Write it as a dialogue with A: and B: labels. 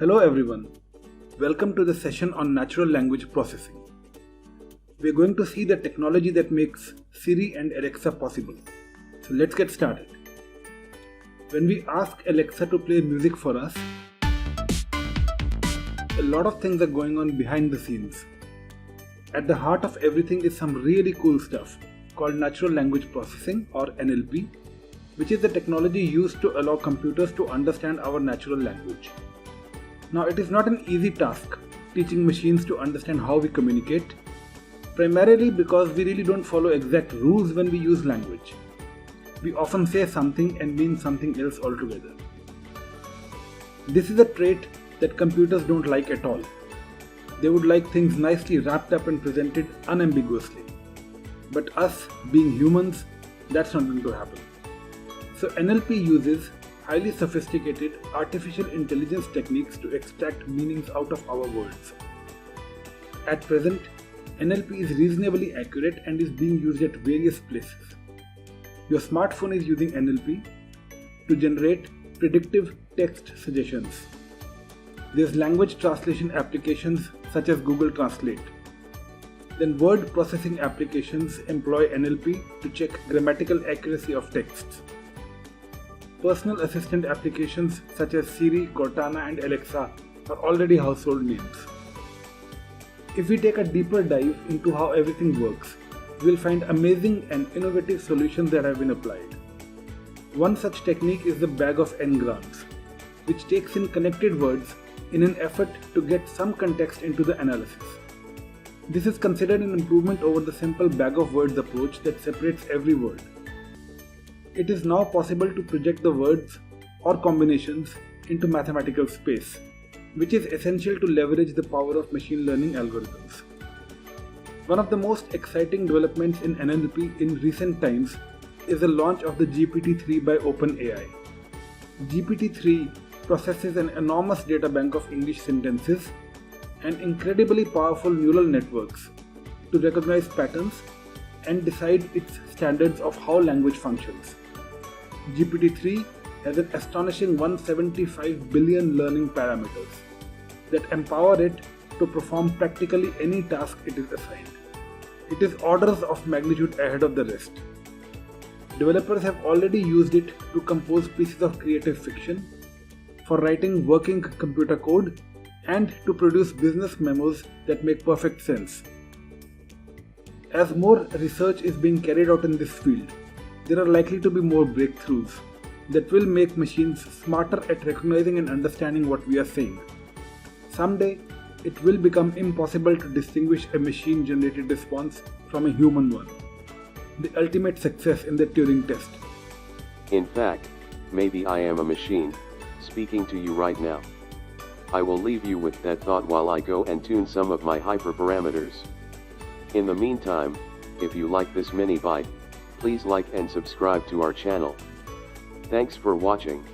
A: Hello everyone, welcome to the session on natural language processing. We're going to see the technology that makes Siri and Alexa possible. So let's get started. When we ask Alexa to play music for us, a lot of things are going on behind the scenes. At the heart of everything is some really cool stuff called natural language processing or NLP, which is the technology used to allow computers to understand our natural language. Now, it is not an easy task teaching machines to understand how we communicate, primarily because we really don't follow exact rules when we use language. We often say something and mean something else altogether. This is a trait that computers don't like at all. They would like things nicely wrapped up and presented unambiguously. But us, being humans, that's not going to happen. So NLP uses highly sophisticated artificial intelligence techniques to extract meanings out of our words. At present, NLP is reasonably accurate and is being used at various places. Your smartphone is using NLP to generate predictive text suggestions. There's language translation applications such as Google Translate. Then word processing applications employ NLP to check grammatical accuracy of texts. Personal assistant applications such as Siri, Cortana and Alexa are already household names. If we take a deeper dive into how everything works, we'll find amazing and innovative solutions that have been applied. One such technique is the bag of n-grams, which takes in connected words in an effort to get some context into the analysis. This is considered an improvement over the simple bag of words approach that separates every word. It is now possible to project the words or combinations into mathematical space, which is essential to leverage the power of machine learning algorithms. One of the most exciting developments in NLP in recent times is the launch of the GPT-3 by OpenAI. GPT-3 processes an enormous data bank of English sentences and incredibly powerful neural networks to recognize patterns and decide its standards of how language functions. GPT-3 has an astonishing 175 billion learning parameters that empower it to perform practically any task it is assigned. It is orders of magnitude ahead of the rest. Developers have already used it to compose pieces of creative fiction, for writing working computer code, and to produce business memos that make perfect sense. As more research is being carried out in this field, there are likely to be more breakthroughs that will make machines smarter at recognizing and understanding what we are saying. Someday, it will become impossible to distinguish a machine-generated response from a human one. The ultimate success in the Turing test.
B: In fact, maybe I am a machine, speaking to you right now. I will leave you with that thought while I go and tune some of my hyperparameters. In the meantime, if you like this mini bite, please like and subscribe to our channel. Thanks for watching.